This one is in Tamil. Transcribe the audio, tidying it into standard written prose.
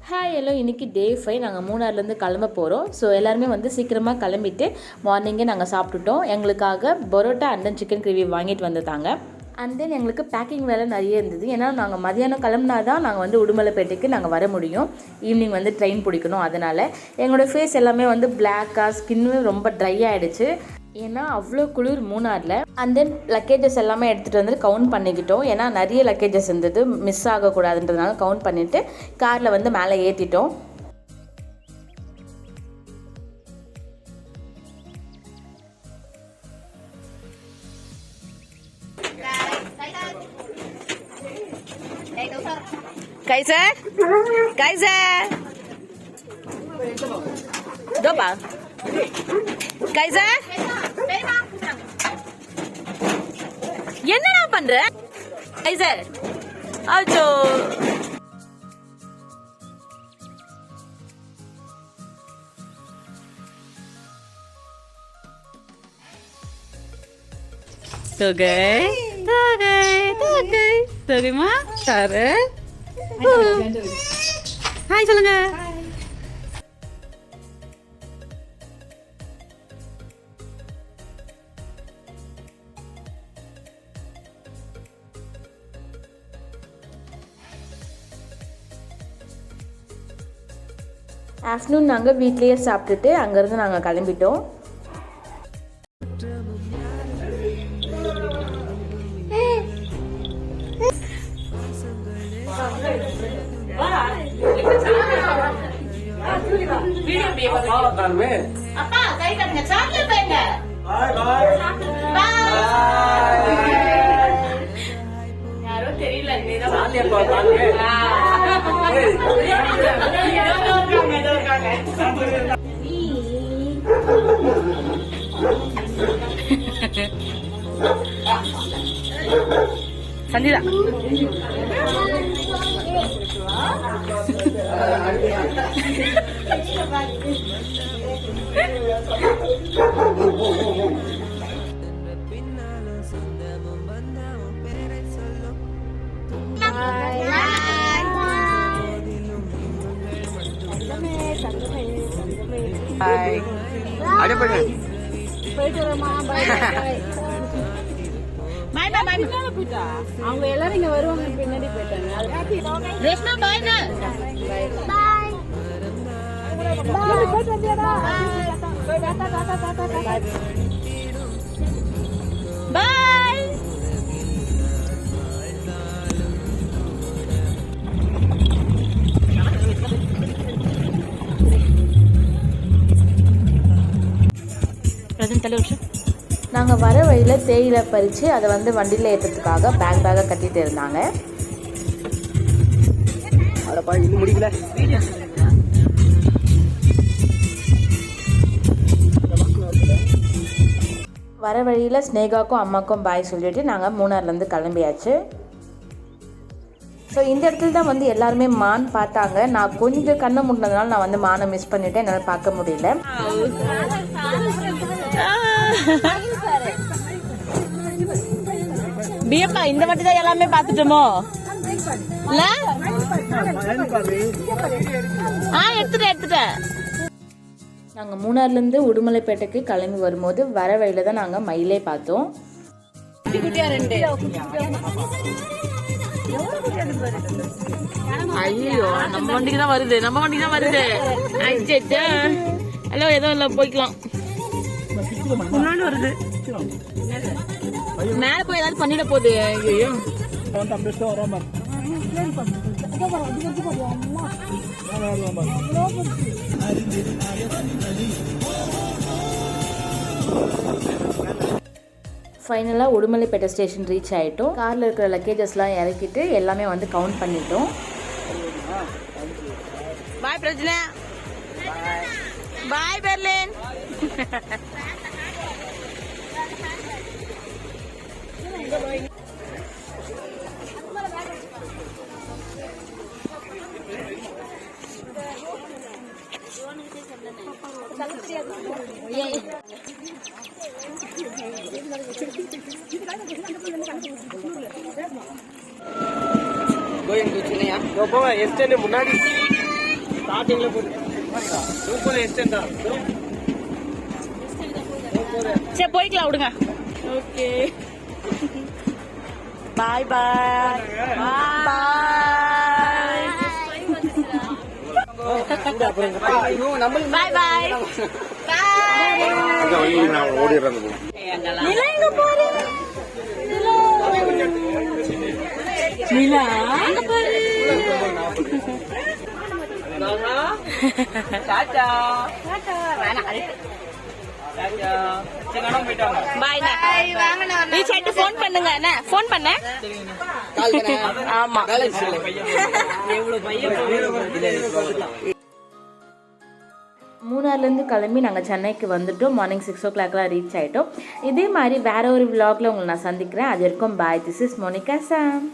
ஹாய் ஹலோ, இன்றைக்கி டே 5 நாங்கள் மூணாறுலேருந்து கிளம்ப போகிறோம். ஸோ எல்லாருமே வந்து சீக்கிரமாக கிளம்பிட்டு மார்னிங்கே நாங்கள் சாப்பிட்டுட்டோம். எங்களுக்காக parotta and then chicken gravy வாங்கிட்டு வந்துட்டாங்க. அண்ட் தென் எங்களுக்கு பேக்கிங் வேலை நிறைய இருந்தது. ஏன்னா நாங்கள் மதியானம் கிளம்புனா தான் நாங்கள் வந்து உடுமலைப்பேட்டைக்கு நாங்கள் வர முடியும். ஈவினிங் வந்து ட்ரெயின் பிடிக்கணும். அதனால் எங்களோடய ஃபேஸ் எல்லாமே வந்து பிளாக்காக, ஸ்கின்னு ரொம்ப ட்ரை ஆகிடுச்சு. ஏன்னா அவ்வளோ குளிர் மூணாரில். அண்ட் தென் லக்கேஜஸ் எல்லாமே எடுத்துகிட்டு வந்து கவுண்ட் பண்ணிக்கிட்டோம். ஏன்னா நிறைய லக்கேஜஸ் இருந்தது, மிஸ் ஆகக்கூடாதுன்றதுனால கவுண்ட் பண்ணிவிட்டு காரில் வந்து மேலே ஏற்றிட்டோம். कैसे कैसे दो बार कैसे என்னடா பண்ற कैसे அச்சோ तो गए மா சாரு ஹாய் சொல்லுங்க. ஆஃப்டர்நூன் நாங்கள் வீட்லேயே சாப்பிட்டுட்டு அங்கேருந்து நாங்கள் கிளம்பிட்டோம். அப்பா கை கட்டுங்க, சாப்பிட்டு போங்க. யாரோ தெரியல. சந்திதா அவங்க எல்லாரும் இங்க வருவாங்க, பின்னாடி போயிட்டாங்க. ரேஷ்மா பாய் நா பாய். நாங்கள் வர வழியில் தேயிலை பறித்து அதை வந்து வண்டியில் ஏற்றுறதுக்காக பேக்காக கட்டிகிட்டு இருந்தாங்க. வர வழியில் ஸ்னேகாக்கும் அம்மாக்கும் பாய் சொல்லிவிட்டு நாங்கள் மூணாறுலேருந்து கிளம்பியாச்சு. ஸோ இந்த இடத்துல தான் வந்து எல்லாருமே மான் பார்த்தாங்க. நான் கொஞ்சம் கண்ணை முட்டினதுனால நான் வந்து மானை மிஸ் பண்ணிவிட்டேன், என்னால் பார்க்க முடியல. பியப்பா இந்த வாட்டி தான் எல்லாமே பார்த்துட்டோமோ? எடுத்துட்டேன். நாங்கள் மூணாறுலேருந்து உடுமலைப்பேட்டைக்கு கிளம்பி வரும்போது வர வழியில் தான் நாங்கள் மயிலே பார்த்தோம். ஐயோ நம்ம வண்டிக்கு தான் வருது. ஹலோ ஏதோ இல்லை, போய்க்கலாம். முன்னாடி வருது, மேல போய் ஏதாவது பண்ணிட போகுது. ஐயோ ஃபைனலாக உடுமலைப்பேட்டை ஸ்டேஷன் ரீச் ஆகிட்டோம். காரில் இருக்கிற லக்கேஜஸ்லாம் இறக்கிட்டு எல்லாமே வந்து கவுண்ட் பண்ணிட்டோம். பாய் பிரஜ்னா, பாய் பெர்லின். முன்னாடி சரி போய்க்கலாம் விடுங்க. ஓகே பாய் பாய் பாய் பாய் நிலா எங்க போறீங்க? நிலா அங்க பாரு. பாய் நீ சைட்டு ஃபோன் பண்ணுங்க. என்ன ஃபோன் பண்ண? ஆமா மூணார்லேருந்து கிளம்பி நாங்கள் சென்னைக்கு வந்துட்டோம். மார்னிங் 6 o'clock ரீச் ஆகிட்டோம். இதே மாதிரி வேற ஒரு vlogல உங்களை நான் சந்திக்கிறேன். அது வரைக்கும் bye. This is Monica Sam.